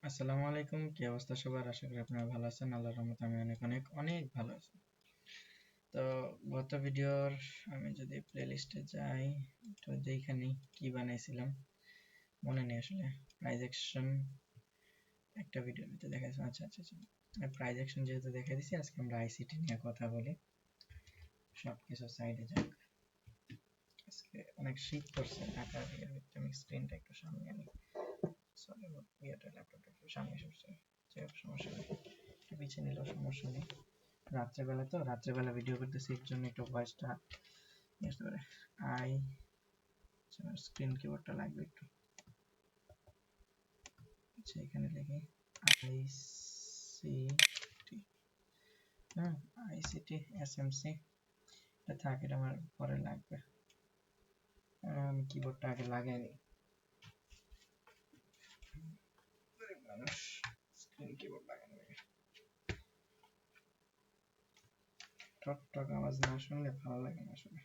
আসসালামু আলাইকুম, কি অবস্থা সবার? আশা করি আপনারা ভালো আছেন। আল্লাহর রহমতে আমি অনেক অনেক অনেক ভালো আছি। তো গত ভিডিওর আমি যদি প্লেলিস্টে যাই, তো যেখানে কি বানাইছিলাম মনে নেই আসলে। প্রাইজ অ্যাকশন একটা ভিডিওর ভিতরে দেখাইছি। আচ্ছা আচ্ছা আচ্ছা, প্রাইজ অ্যাকশন যেহেতু দেখাই দিছি, আজকে আমরা আইসিটি নিয়ে কথা বলি। সবকিছু সাইডে যাক। আজকে অনেক শীত করছে ঢাকার এর ভিতরে। আমি স্ক্রিনটা একটু সামনে আনি। সরি, ল্যাপটপটা একটু সামনে সরছে। যাই হোক, সমস্যা নেই, একটু পিছিয়ে নিলেও সমস্যা নেই। রাত্রেবেলা ভিডিও করতেছি, এর জন্য একটু ভয়েসটা বুঝতে পারে। আই স্ক্রিন কিবোর্ডটা লাগবে একটু। আচ্ছা, এখানে লিখি আইসিটি। হ্যাঁ, আইসিটি এসএমসি এটা থাক, এটা আমার পরে লাগবে। আমি কিবোর্ডটা আগে লাগাই নিই। মানুষ স্ক্রিন কিবোর্ড লাগানো লাগে, টক টক আওয়াজ না শুনলে ভালো লাগে না আসলে।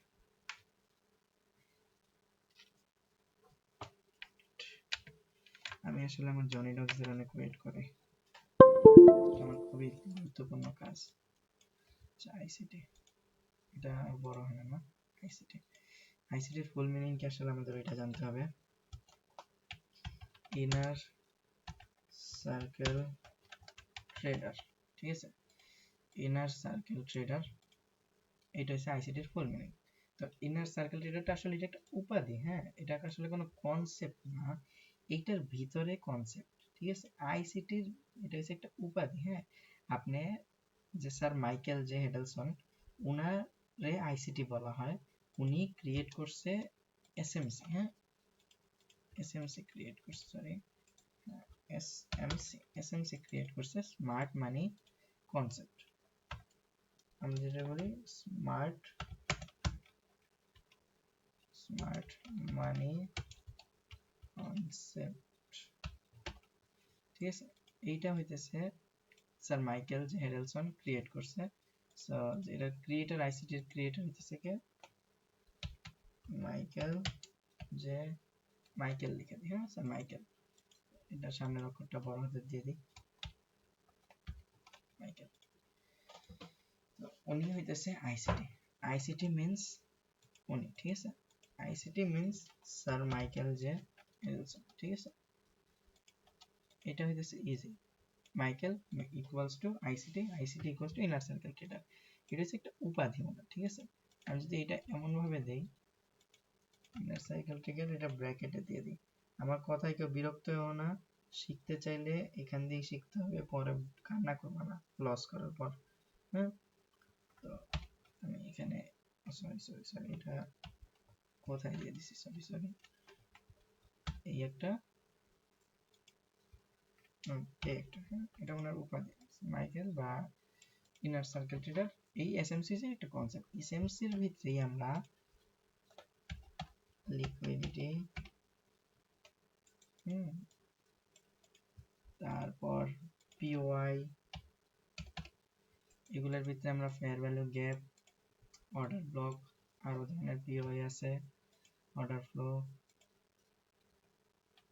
আমি আসলে আমার জনি ডগসদের অনেক ওয়েট করি, আমার খুবই গুরুত্বপূর্ণ কাজ। আইসিটি এটা বড় হয় না। আইসিটি আইসিটির ফুল মিনিং কি আসলে আমাদের এটা জানতে হবে। ইনার সার্কেল ট্রেডার, ঠিক আছে? ইনার সার্কেল ট্রেডার, এটা হচ্ছে আইসিটির ফুল মিনিং। তো ইনার সার্কেল ট্রেডারটা আসলে এটা একটা উপাধি, হ্যাঁ, এটা আসলে কোনো কনসেপ্ট না, এইটার ভিতরে কনসেপ্ট, ঠিক আছে? আইসিটির এটা হচ্ছে একটা উপাধি, হ্যাঁ। আপনি যে স্যার মাইকেল জে হেডেলসন, উনারে আইসিটি বলা হয়। উনি ক্রিয়েট করছে এসএমসি, হ্যাঁ, এসএমসি ক্রিয়েট করছে, সরি, এসএমসি ক্রিয়েট করছে, স্মার্ট মানি কনসেপ্ট। আমরা যেটা বলি স্মার্ট মানি কনসেপ্ট, ঠিক আছে? এইটা হইতেছে স্যার মাইকেল জে হেডেলসন ক্রিয়েট করছে। সো এটা ক্রিয়েটর, আইসিটির ক্রিয়েটর হইতেছে কে? মাইকেল জে, মাইকেল লিখে দিই, হ্যাঁ, স্যার মাইকেল। এটা সামনের অক্ষরটা বড় হাতের দিয়ে দিই, মাইকেল। তো উনি হইতেছে আইসিটি। আইসিটি মিন্স উনি, ঠিক আছে? ICT means sir Michael J Hedelson, ঠিক আছে? এটা হইতেছে easy. Michael equals to ICT, ICT equals to inner circle trader. এটা হচ্ছে একটা উপাধি মনে, ঠিক আছে? আমি যদি এটা এমন ভাবে দেই, ইনার সার্কেল ট্রেডার, এটা ব্র্যাকেটে দিয়ে দিই। আমার কথায় কেউ বিরক্ত হও না, শিখতে চাইলে এখান দিয়ে শিখতে হবে, পরে কান্না করবো না লস করার পর, হ্যাঁ। তো আমি এখানে সরি সরি সরি, এটা কোথায় দিয়ে দিছি, সরি সরি, এই একটা এটা ওনার উপাধি, মাইকেল বা ইনার সার্কেল ট্রেডার। এই এসএমসি যে একটা কনসেপ্ট, এসএমসি এর ভিতরেই আমরা লিকুইডিটি, তারপর পিওআই, এগুলোর ভিতরে আমরা fair value gap, order block, আরো ধরনের পিওআই আছে, অর্ডার ফ্লো,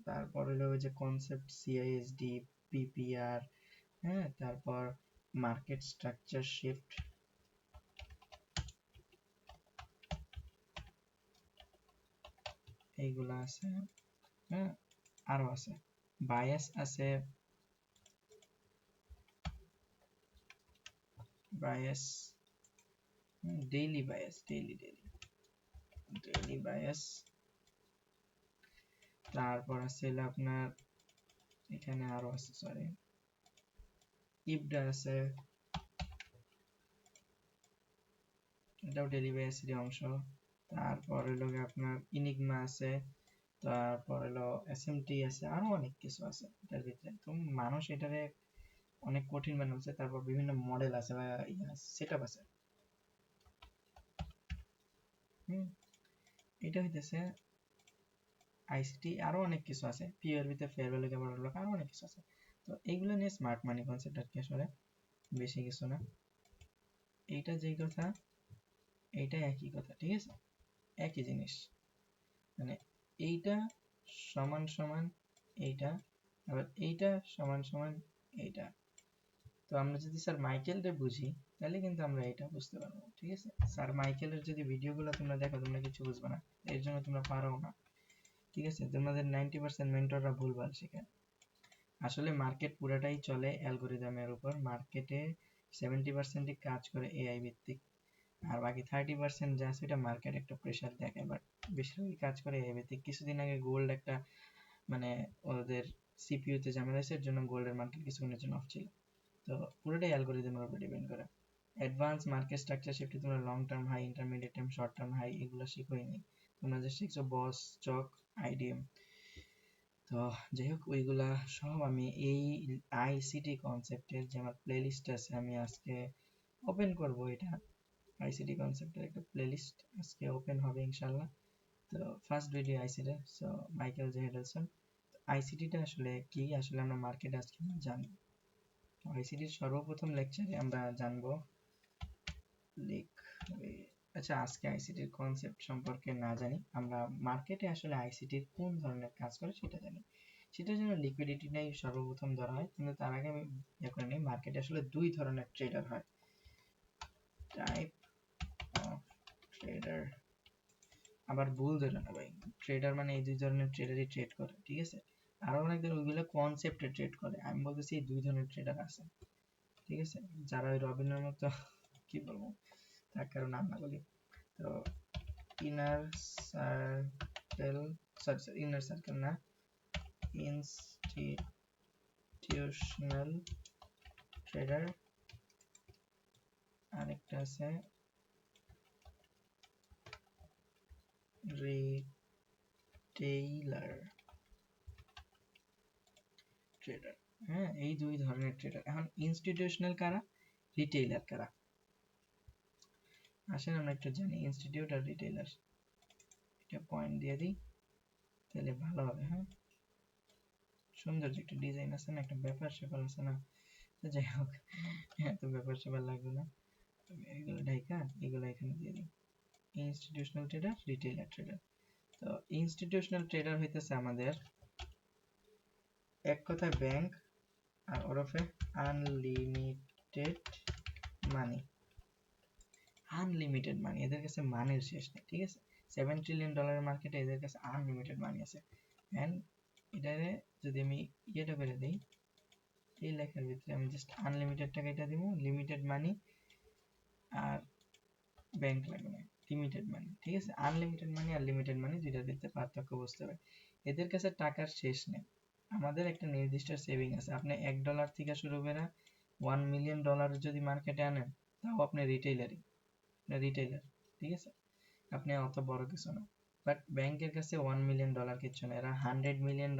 তারপর হলো ওই যে কনসেপ্ট সিআইএসডি, পিপিআর, হ্যাঁ, তারপর মার্কেট স্ট্রাকচার শিফট, এইগুলা আছে, হ্যাঁ। আরো আছে বায়াস আছে, bias, daily bias, daily bias. তারপর আছে হলো আপনার, এখানে আরো আছে, সরি, ইবডা আছে, এটাও ডেইলি বায়াসেরই অংশ। তারপর হলো আপনার ইনিগমা আছে, তারপর হলো এসএমটি আছে, আরো অনেক কিছু আছে এটার ভিতরে। তো মানুষ এটারে অনেক কঠিন বানাচ্ছে। তারপর বিভিন্ন মডেল আছে বা সেটআপ আছে, এটা হইতেছে আইসিটি। আরো অনেক কিছু আছে, পিওর ভিতরে fair value gap, order block, আরো অনেক কিছু আছে। তো এইগুলো নিয়ে স্মার্ট মানি কনসেপ্ট আর কি, আসলে বেশি কিছু না। এইটা যেই কথা, এইটা একই কথা, ঠিক আছে? একই জিনিস, মানে এইটা সমান সমান এইটা, আবার এইটা সমান সমান এইটা। তো আমরা যদি স্যার মাইকেলরে বুঝি তাহলে কিন্তু আমরা এটা বুঝতে পারবো, ঠিক আছে? স্যার মাইকেলের যদি ভিডিওগুলো তোমরা দেখো তোমরা কিছু বুঝবে না, এর জন্য তোমরা পারো না, ঠিক আছে? তোমাদের 90% মেন্টররা ভুলভাল শেখায়। আসলে মার্কেট পুরোটাই চলে অ্যালগোরিদমের উপর। মার্কেটে 70% কাজ করে এআই ভিত্তিক, আর বাকি 30% যা আছে এটা মার্কেট একটা প্রেশার দেখায়, বাট বেশিরভাগই কাজ করে এআই ভিত্তিক। কিছুদিন আগে গোল্ড একটা মানে ওদের সিপিইউতে ঝামেলা হয়েছে, এর জন্য গোল্ডের মার্কেট কিছুক্ষণের জন্য অফ ছিল। তো পুরোটাই অ্যালগোরিদমের উপর ডিপেন্ড করে। অ্যাডভান্স মার্কেট স্ট্রাকচার শিফটে তোমরা long term high, intermediate term, short term high এগুলো শিখোই নি। তোমরা যে শিখছো বস, চক, আইডিএম। তো যাই হোক ওইগুলা সব আমি এই আইসিটি কনসেপ্টের যে আমার প্লেলিস্ট আছে আমি আজকে ওপেন করব। এটা আইসিটি কনসেপ্টের একটা প্লেলিস্ট আজকে ওপেন হবে ইনশাল্লাহ। তো first video ICT, so Michael J Hedelson. আইসিটিটা আসলে কি, আসলে আমরা মার্কেটে আজকে জানবো। আইসিটির সর্বপ্রথম লেকচারে আমরা জানবো আচ্ছা আজকে আইসিটির কনসেপ্ট সম্পর্কে না জানি, আমরা মার্কেটে আসলে আইসিটির কোন ধরনের কাজ করে সেটা জানি। সেটার জন্য লিকুইডিটিটাই সর্বপ্রথম ধরা হয়, কিন্তু তার আগে আমি ইয়ে করে নিই, মার্কেটে আসলে দুই ধরনের ট্রেডার হয়। টাইপ অফ ট্রেডার, আবার ভুল ধরে না ভাই, ট্রেডার মানে এই দুই ধরনের ট্রেডারই ট্রেড করে, ঠিক আছে? আরো অনেকজন ওইগুলো কনসেপ্টে ট্রেড করে, আমি বলতেছি এই দুই ধরনের ট্রেডার আছে, ঠিক আছে? যারা ওই রবিনের মতো কি বলবো তার কারো নাম না বলি। তো inner circle, sorry inner circle না, ইনস্টিটিউশনাল ট্রেডার, আরেকটা আছে রিটেইলার ট্রেডার। হ্যাঁ, এই দুই ধরনের ট্রেডার। এখন ইনস্টিটিউশনাল কারা, রিটেইলার কারা, আসেন আমরা একটু জানি ইনস্টিটিউট আর রিটেইলার। এটা পয়েন্ট দিয়ে দিই তাহলে ভালো হবে। হ্যাঁ, সুন্দর যে একটা ডিজাইন আছে না, একটা ব্যাপার স্যাপার আছে না, তো যাই হোক এত ব্যাপার স্যাপার লাগবে না, এগুলো ঢাইকা এগুলো এখানে দিয়ে দিই। Institutional trader, retailer trader. তো ইনস্টিটিউশনাল ট্রেডার হইতেছে আমাদের এক কথায় ব্যাংক আর ওরফে আনলিমিটেড মানি। আনলিমিটেড মানি, এদের কাছে মানের শেষ নেই, ঠিক আছে? $7 ট্রিলিয়ন মার্কেটে এদের কাছে আনলিমিটেড মানি আছে। এন্ড এটারে যদি আমি ইয়েটা করে দিই, এই লেখার ভিতরে আমি জাস্ট আনলিমিটেড টাকা এটা দিব, লিমিটেড মানি আর ব্যাংক লাগবে না, লিমিটেড মানি, ঠিক আছে? আনলিমিটেড মানি আর লিমিটেড মানি দুইটার ভিতরে পার্থক্য বুঝতে হবে। এদের কাছে টাকার শেষ নেই। আমাদের একটা নির্দিষ্ট সেভিং আছে, আপনি $1 থেকে শুরু করে $1 মিলিয়ন যদি মার্কেটে আনেন তাও আপনি রিটেইলারই, রিটেইলার, ঠিক আছে? আপনি অত বড় কিছু না। বাট ব্যাংকের কাছে $1 মিলিয়ন কিচ্ছু না, এরা $100 মিলিয়ন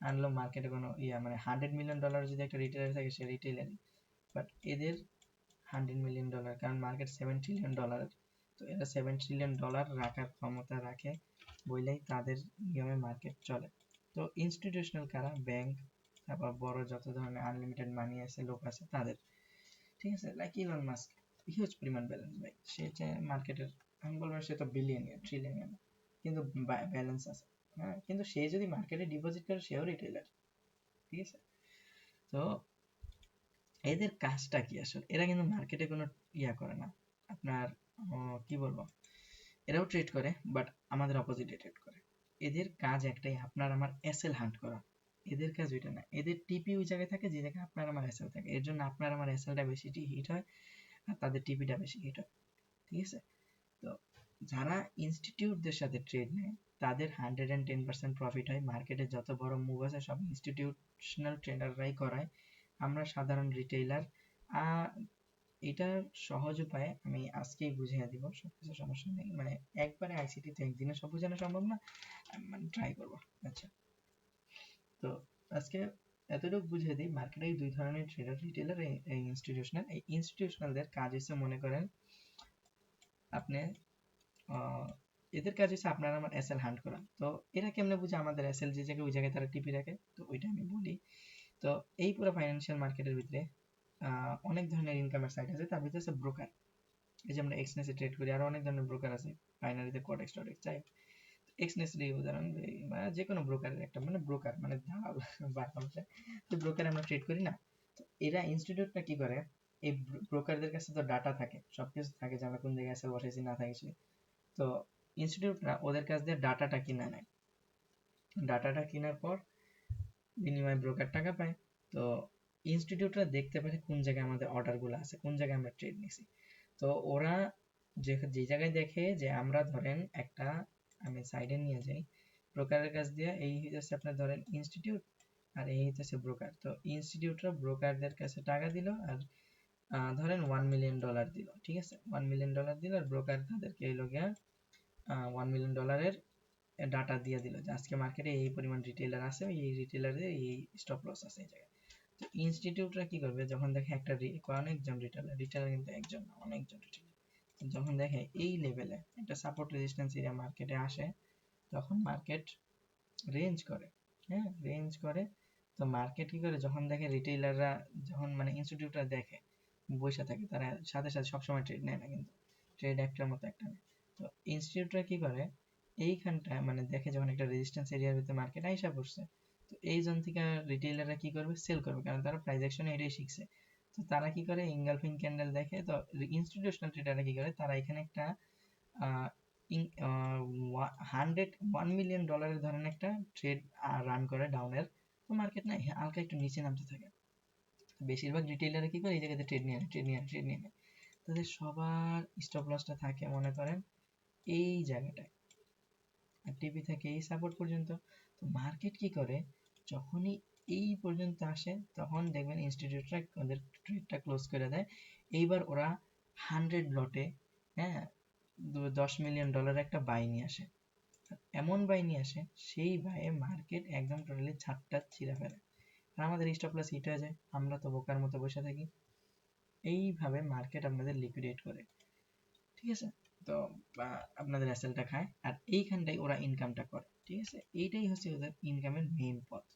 আনলো মার্কেটে কোনো মানে $100 মিলিয়ন যদি একটা রিটেইলার থাকে সে রিটেইলারই। বাট এদের $100 মিলিয়ন, কারণ মার্কেট $7 ট্রিলিয়ন, তো এরা $7 ট্রিলিয়ন রাখার ক্ষমতা রাখে বইলেই তাদের নিয়মে মার্কেট চলে। তো ইনস্টিটিউশনাল কারা, ব্যাংক, তারপর বড় যত ধরনের আনলিমিটেড মানি আছে লোক আছে তাদের, ঠিক আছে? লাইক ইলন মাস্ক, হিউজ পরিমাণ ব্যালেন্স ভাই, সে যে মার্কেটের, আমি বলবো সে তো বিলিয়নিয়ার ট্রিলিয়নিয়ার, কিন্তু ব্যালেন্স আছে। হ্যাঁ, কিন্তু সে যদি মার্কেটে ডিপোজিট করে সেও রিটেইলার, ঠিক আছে? তো এদের কাজটা কি আসলে, এরা কিন্তু মার্কেটে কোনো ইয়া করে না আপনার, কি বলবো, এরাও ট্রেড করে বাট আমাদের অপোজিটে ট্রেড করে। এদের কাজ একটাই, আপনার আমার এসএল হান্ট করা। এদের কাজ ওইটা না, এদের টিপি ওই জায়গায় থাকে যে জায়গায় আপনার আমার এসএল থাকে, এর জন্য আপনার আমার এসএলটা বেশি হিট হয় আর তাদের টিপিটা বেশি হিট হয়, ঠিক আছে? তো যারা ইনস্টিটিউটদের সাথে ট্রেড নেয় তাদের 110% প্রফিট হয়। মার্কেটে যত বড় মুভ আছে সব ইনস্টিটিউশনাল ট্রেডাররাই করায়, আমরা সাধারণ রিটেইলার। এটার সহজ উপায় আমি আজকেই বুঝিয়ে দিব, সবকিছু সমস্যা নেই, মানে একবারে আইসিটি তো একদিনে সব বোঝানো সম্ভব না, মানে ট্রাই করবো। আচ্ছা, তো আজকে এতটুকু বুঝিয়ে দিই, মার্কেটে দুই ধরনের ট্রেডার, রিটেইলার, এই ইনস্টিটিউশনাল। এই ইনস্টিটিউশনালদের কাজ হচ্ছে মনে করেন আপনি এদের কাজ হচ্ছে আপনার আমার এসএল হান্ট করা। তো এরা কেমনে বুঝে আমাদের এসএল যে জায়গায় ওই জায়গায় তারা টিপি রাখে, তো ওইটা আমি বলি। তো এই পুরো ফাইন্যান্সিয়াল মার্কেটের ভিতরে অনেক ধরনের ইনকামের সাইট আছে, তার ভিতরে আছে ব্রোকার। এই যে আমরা এক্সচেঞ্জে ট্রেড করি, আরো অনেক ধরনের ব্রোকার আছে, বাইনারিতে কোডেক্স টোডেক্স, যাই এক্সনেসরি উদাহরণ বা যে কোনো ব্রোকারের একটা মানে ব্রোকার মানে দালাল বা তো ব্রোকার আমরা ট্রেড করি না। তো এরা ইনস্টিটিউটটা কি করে, এই ব্রোকারদের কাছে তো ডাটা থাকে, সবকিছু থাকে যে আমরা কোন জায়গায় সেল বসাইছি না থাকছি। তো ইনস্টিটিউটরা ওদের কাছ দিয়ে ডাটাটা কিনে নেয়। ডাটাটা কেনার পর বিনিময়ে ব্রোকার টাকা পায়। তো ইনস্টিটিউটরা দেখতে পারে কোন জায়গায় আমাদের অর্ডারগুলো আছে, কোন জায়গায় আমরা ট্রেড নিছি। তো ওরা যে জায়গায় দেখে যে আমরা ধরেন একটা, আমি সাইডে নিয়ে যাই, ব্রোকারের কাছ দিয়ে এই হচ্ছে আপনার ধরেন ইনস্টিটিউট আর এই হচ্ছে ব্রোকার। তো ইনস্টিটিউটরা ব্রোকারদের কাছে টাকা দিল আর ধরেন $1 মিলিয়ন দিল, ঠিক আছে, $1 মিলিয়ন দিল আর ব্রোকার তাদেরকে এই লোক $1 মিলিয়ন ডাটা দিয়ে দিল যে আজকে মার্কেটে এই পরিমাণ রিটেলার আছে, এই রিটেলারে এই স্টপ লস আছে এই জায়গায়। তো ইনস্টিটিউটরা কি করবে, যখন দেখে একটা অনেকজন রিটেলার কিন্তু একজন না অনেকজন রিটেলার, যখন দেখে এই লেভেলে একটা সাপোর্ট রেজিস্ট্যান্স এরিয়া মার্কেটে আসে, তখন মার্কেট রেঞ্জ করে, হ্যাঁ রেঞ্জ করে। তো মার্কেট কি করে, যখন দেখে রিটেইলাররা, যখন মানে ইনস্টিটিউটরা দেখে বসে থাকে, তারা সাথে সাথে সবসময় ট্রেড নেয় না, কিন্তু ট্রেড একটার মতো একটা নেয়। তো ইনস্টিটিউটরা কি করে, এইখানটা মানে দেখে যখন একটা রেজিস্ট্যান্স এরিয়ার ভিতরে মার্কেট আইসা পড়ছে, তো এই জন থেকে রিটেইলাররা কি করবে, সেল করবে, কারণ তারা প্রাইস অ্যাকশনে এটাই শিখছে। তো তারা কি করে, ইনগালফিং ক্যান্ডেল দেখে। তো ইনস্টিটিউশনাল ট্রেডাররা কি করে, তারা এখানে একটা $100 মিলিয়ন ধরেন একটা ট্রেড রান করে ডাউনের। তো মার্কেট না হালকা একটু নিচে নামতে থাকে, বেশিরভাগ রিটেইলারে কি করে এই জায়গাতে ট্রেড নিয়ে নেয়। তাদের সবার স্টপ লসটা থাকে মনে করেন এই জায়গাটায়, আর টিপি থাকে এই সাপোর্ট পর্যন্ত। তো মার্কেট কি করে, যখনই এই পর্যন্ত আসে তখন দেখবেন ইনস্টিটিউটরা ওদের ট্রেডটা ক্লোজ করে দেয়। এইবার ওরা 100 লটে, হ্যাঁ, $10 মিলিয়ন একটা বাই নিয়ে আসে। এমন বাই নিয়ে আসে, সেই বাইয়ে মার্কেট একদম টোটালি ছাদটা ছিঁড়ে ফেলে, আর আমাদের স্টপ লস হিট হয়ে যায়, আমরা তো বোকার মতো বসে থাকি। এইভাবে মার্কেট আপনাদের লিকুইডেট করে, ঠিক আছে। তো আপনাদের অ্যাসেলটা খায়, আর এইখানটাই ওরা ইনকামটা করে, ঠিক আছে। এইটাই হচ্ছে ওদের ইনকামের মেইন পথ।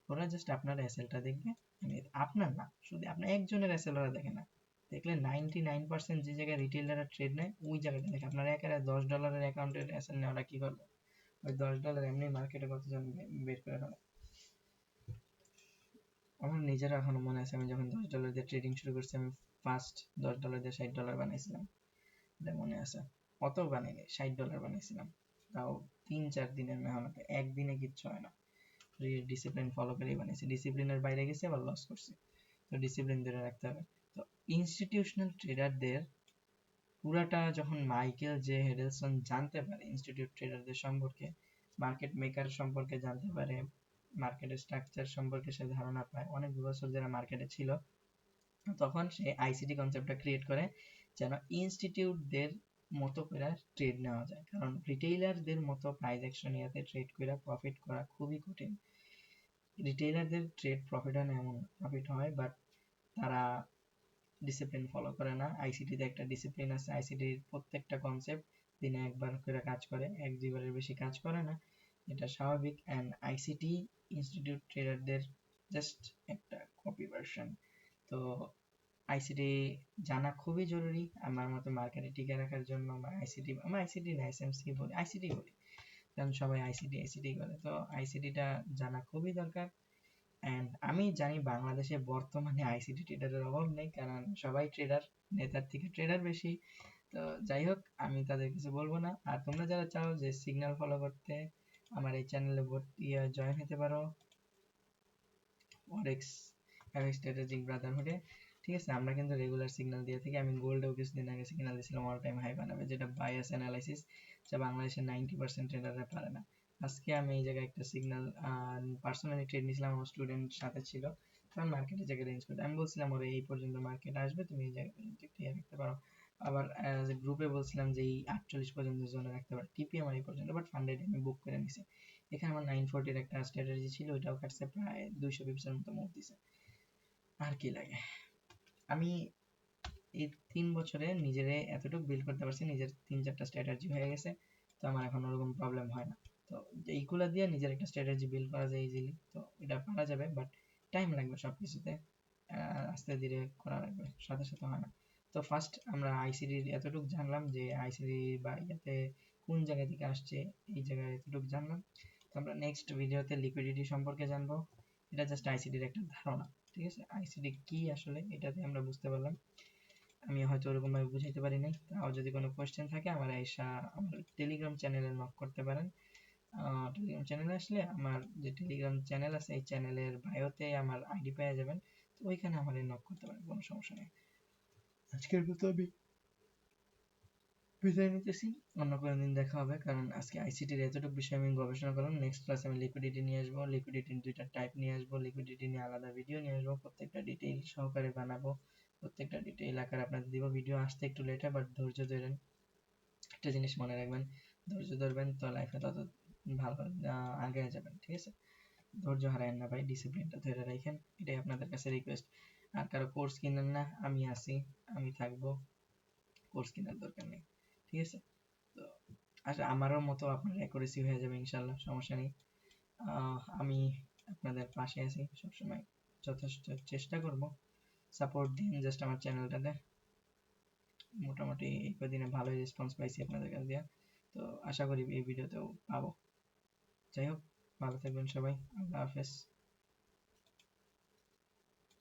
ওরা জাস্ট আপনার অ্যাসেলটা দেখবে, মানে আপনার না, শুধু আপনার একজনের অ্যাসেল ওরা দেখে না, দেখলে 99% যে জায়গায় রিটেলাররা ট্রেড নেয় ওই জায়গাটা দেখে। আপনার একেবারে $10 অ্যাকাউন্টের অ্যাসেল নেয়, ওরা কি করবে, ওই $10 এমনি মার্কেটে কতজন বের করে ফেলে। আমার নিজেরও এখনো মনে আছে, আমি যখন $10 দিয়ে ট্রেডিং শুরু করছি, আমি ফার্স্ট $10 দিয়ে $60 বানাইছিলাম, এটা মনে আছে। অত বানাইনি, $60 বানাইছিলাম, তাও 3-4 দিনের মেহনতে, একদিনে কিচ্ছু হয় না, ডিসিপ্লিন ফলো করেই বানিয়েছি, ডিসিপ্লিনের বাইরে গেছে আবার লস করছি। তো ডিসিপ্লিন ধরে রাখতে হবে। তো ইনস্টিটিউশনাল ট্রেডারদের পুরাটা যখন মাইকেল জে হেডেলসন জানতে পারে ইনস্টিটিউট ট্রেডারদের সম্পর্কে, মার্কেট মেকার সম্পর্কে জানতে পারে, মার্কেটের স্ট্রাকচার সম্পর্কে সে ধারণা পায়, অনেক বছর যারা মার্কেটে ছিল, তখন সে আইসিটি কনসেপ্টটা ক্রিয়েট করে যেন ইনস্টিটিউটদের মতো করে ট্রেড নেওয়া যায়, কারণ রিটেইলারদের মতো প্রাইস অ্যাকশন ইয়াতে ট্রেড করে প্রফিট করা খুবই কঠিন। রিটেইলারদের ট্রেড প্রফিট হয় না এমন, প্রফিট হয়, বাট তারা ডিসিপ্লিন ফলো করে না। আইসিটিতে একটা ডিসিপ্লিন আছে, আইসিটির প্রত্যেকটা কনসেপ্ট দিনে একবার করে কাজ করে, 1-2বারের বেশি কাজ করে না, এটা স্বাভাবিক। অ্যান্ড আইসিটি ইনস্টিটিউট ট্রেডারদের জাস্ট একটা কপি ভার্সন। তো আইসিটি জানা খুবই জরুরি আমার মতো মার্কেটে টিকে রাখার জন্য। আমরা আইসিটি না এসএমসি বলি, আইসিটি বলি, কারণ সবাই আইসিটি করে। তো আইসিটিটা জানা খুবই দরকার। অ্যান্ড আমি জানি বাংলাদেশে বর্তমানে আইসিটি ট্রেডারের অভাব নেই, কারণ সবাই ট্রেডার, নেতার থেকে ট্রেডার বেশি। তো যাই হোক, আমি তাদের কিছু বলবো না। আর তোমরা যারা চাও যে সিগন্যাল ফলো করতে, আমার এই চ্যানেলে জয়েন হতে পারো, ফরেক্স স্ট্র্যাটেজিক ব্রাদারহুডে, ঠিক আছে। আমরা কিন্তু রেগুলার সিগন্যাল দিয়ে থাকি। আমি গোল্ডেও কিছুদিন আগে সিগন্যাল দিয়েছিলাম অল টাইম হাই বানাবে, যেটা বায়াস অ্যানালাইসিস, যা বাংলাদেশের 90% ট্রেডাররা পারে না। আজকে আমি এই জায়গায় একটা সিগন্যাল পার্সোনালি ট্রেড নিয়েছিলাম, আমার স্টুডেন্ট সাথে ছিল, কারণ মার্কেটের জায়গায় রেঞ্জ করতে আমি বলছিলাম ওরা এই পর্যন্ত মার্কেট আসবে, তুমি এই জায়গায় ক্লিয়ার রাখতে পারো। আবার গ্রুপে বলছিলাম যে এই 48 পর্যন্ত জোনে রাখতে পারো, টিপি আমার এই পর্যন্ত, বাট ফান্ডেড আমি বুক করে নিছি। এখানে আমার 940 একটা স্ট্র্যাটেজি ছিল, ওইটাও কাটছে, প্রায় 200 পিপসের মতো মুভ দিছে। আর কি লাগে, আমি এই 3 বছরে নিজেরে এতটুকু বিল্ড করতে পারছি, নিজের 3-4টা স্ট্র্যাটেজি হয়ে গেছে, তো আমার এখন ওরকম প্রবলেম হয় না। তো এইগুলা দিয়ে নিজের একটা স্ট্র্যাটেজি বিল্ড করা যায় ইজিলি, তো এটা পারা যাবে, বাট টাইম লাগবে সব কিছুতে, আস্তে ধীরে করা লাগবে, সাথে সাথে হয় না। তো ফার্স্ট আমরা আইসিডি এতটুকু জানলাম যে আইসিডি বা ইয়াতে কোন জায়গা থেকে আসছে, এই জায়গায় এতটুকু জানলাম। তো আমরা নেক্সট ভিডিওতে লিকুইডিটি সম্পর্কে জানবো। এটা জাস্ট আইসিডির একটা ধারণা, ঠিক আছে? আইসিডি কি আসলে এটাতে আমরা বুঝতে পারলাম। আমি হয়তো ওরকম ভাবে বুঝাইতে পারি নাই। তাও যদি কোনো কোয়েশ্চেন থাকে আমার আমার টেলিগ্রাম চ্যানেলে নক করতে পারেন। টেলিগ্রাম চ্যানেলে আসলে আমার যে টেলিগ্রাম চ্যানেল আছে এই চ্যানেলের বায়োতে আমার আইডি পেয়ে যাবেন, তো ওইখানে আমার নক করতে পারেন, কোনো সমস্যা নেই। আজকের মতো আমি বিদায় নিতেছি, অন্য কোনো দিন দেখা হবে, কারণ আজকে আইসিটির এতটুকু বিষয় আমি গবেষণা করলাম। নেক্সট ক্লাসে আমি লিকুইডিটি নিয়ে আসবো, লিকুইডিটির দুইটা টাইপ নিয়ে আসবো, লিকুইডিটি নিয়ে আলাদা ভিডিও নিয়ে আসবো, প্রত্যেকটা ডিটেইল সহকারে বানাবো, প্রত্যেকটা ডিটেইল আকারে আপনাদের দিব। ভিডিও আসতে একটু লেট হয়, বাট ধৈর্য ধরেন। একটা জিনিস মনে রাখবেন, ধৈর্য ধরবেন তো লাইফে তত ভালো আগে যাবেন, ঠিক আছে? ধৈর্য হারায়েন না ভাই, ডিসিপ্লিনটা ধরে রাখেন, এটাই আপনাদের কাছে রিকোয়েস্ট। আর কারো কোর্স কিনেন না, আমি আছি, আমি থাকবো, কোর্স কেনার দরকার নেই, ঠিক আছে? তো আচ্ছা, আমারও মতো আপনার অ্যাকুরেসি হয়ে যাবে ইনশাল্লাহ, সমস্যা নেই। আমি আপনাদের পাশে আছি সবসময়, যথেষ্ট চেষ্টা করব। সাপোর্ট দিন জাস্ট আমার চ্যানেলটাতে। মোটামুটি এই কদিনে ভালোই রেসপন্স পাইছি আপনাদের কাছ দিয়ে, তো আশা করি এই ভিডিওতেও পাবো। যাই হোক, ভালো থাকবেন সবাই, আল্লাহ হাফেজ।